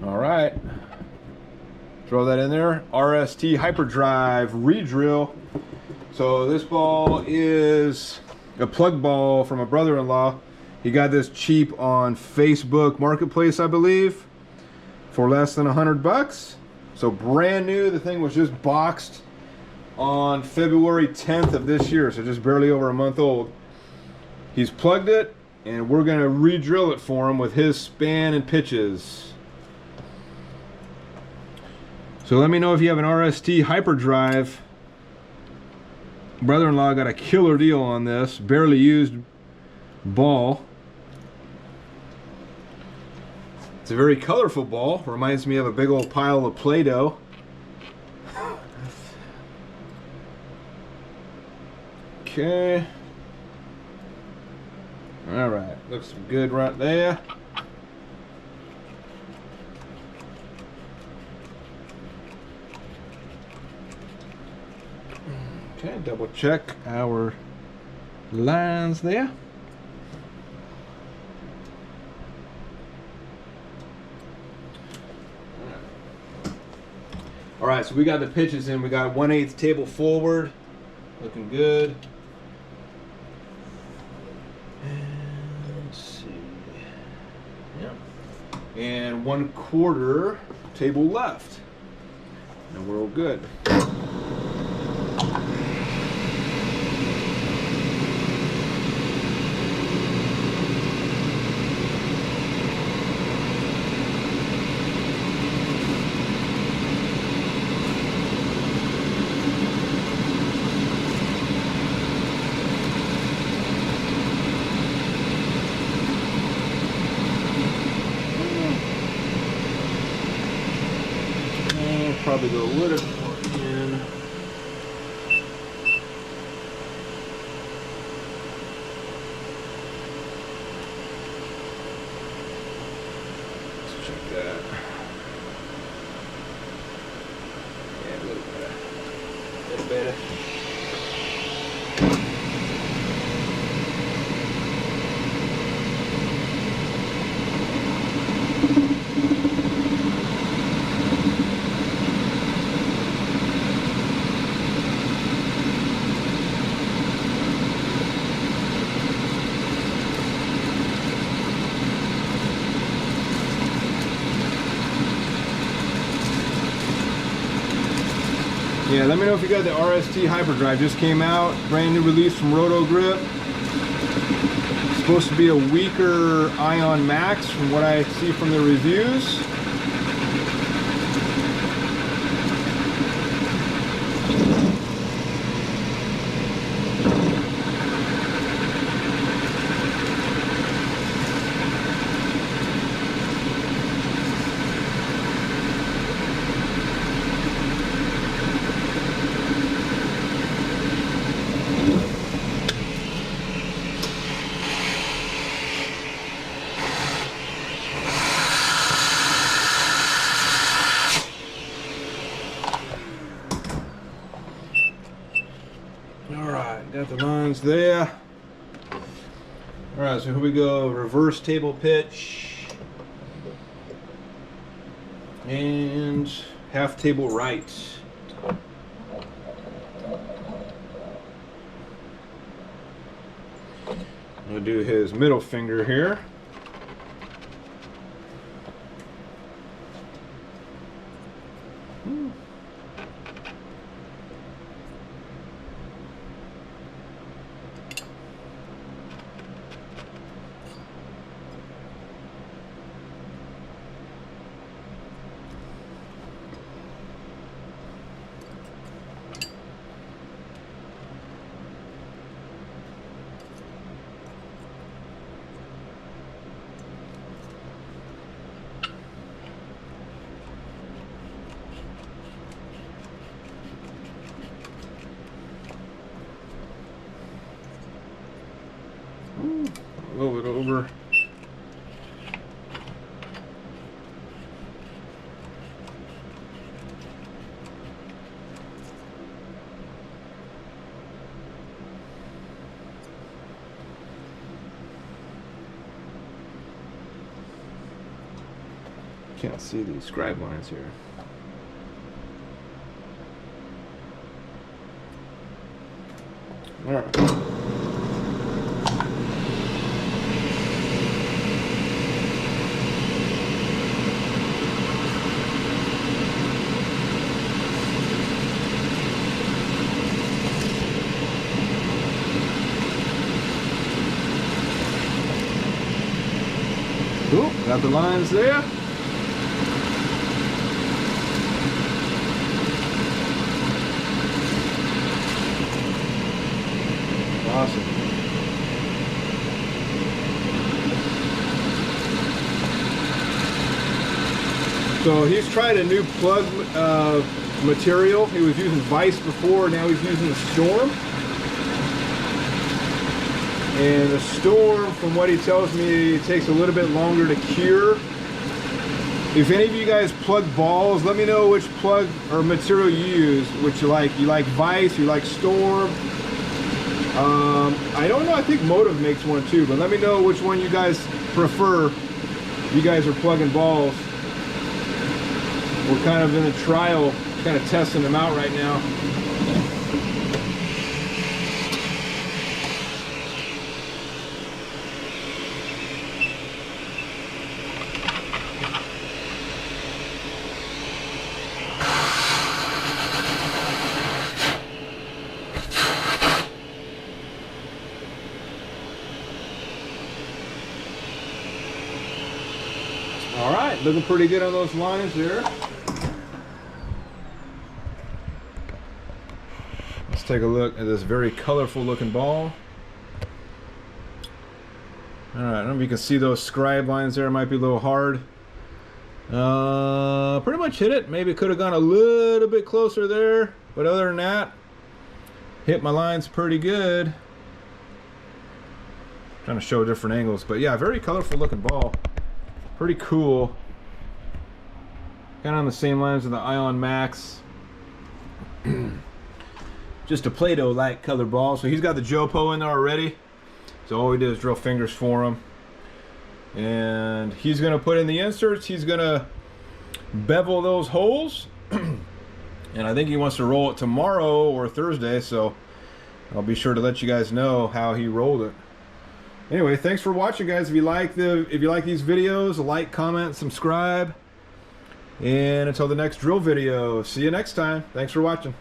All right. Throw that in there. RST Hyperdrive redrill. So this ball is a plug ball from a brother-in-law. He got this cheap on Facebook Marketplace, I believe, for less than $100. So brand new. The thing was just boxed on February 10th of this year, so just barely over a month old. He's plugged it, and we're gonna re-drill it for him with his span and pitches. So let me know if you have an RST Hyperdrive. Brother-in-law got a killer deal on this, barely used ball. It's a very colorful ball, reminds me of a big old pile of Play-Doh. Okay. All right, looks good right there. Okay, double check our lines there. All right, so we got the pitches in. We got 1/8 table forward, looking good. Let's see. Yep. And 1/4 table left. And we're all good. Probably go a little more in. Let's check that. Yeah, a little better. A little better. Yeah, let me know if you got the RST Hyperdrive. Just came out, brand new release from Roto Grip. Supposed to be a weaker Ion Max from what I see from the reviews. Got the lines there. All right, so here we go. Reverse table pitch. And half table right. I'm gonna do his middle finger here. Can't see these scribe lines here. All right. Cool. Got the lines there. Awesome. So he's tried a new plug material. He was using Vice before, now he's using the Storm. And the Storm, from what he tells me, it takes a little bit longer to cure. If any of you guys plug balls, let me know which plug or material you use, which you like. You like Vice, you like Storm. I don't know, I think Motive makes one too, but let me know which one you guys prefer. You guys are plugging balls. We're kind of in a trial, kind of testing them out right now. All right, looking pretty good on those lines there. Let's take a look at this very colorful looking ball. All right, I don't know if you can see those scribe lines there. It might be a little hard. Pretty much hit it. Maybe could have gone a little bit closer there, but other than that, hit my lines pretty good. Trying to show different angles, but yeah, very colorful looking ball. Pretty cool. Kind of on the same lines of the Ion Max. Just a Play-Doh light colored ball. So he's got the Jopo in there already. So all we did is drill fingers for him. And he's going to put in the inserts. He's going to bevel those holes. And I think he wants to roll it tomorrow or Thursday. So I'll be sure to let you guys know how he rolled it. Anyway, thanks for watching, guys. If you like these videos, like, comment, subscribe. And until the next drill video, see you next time. Thanks for watching.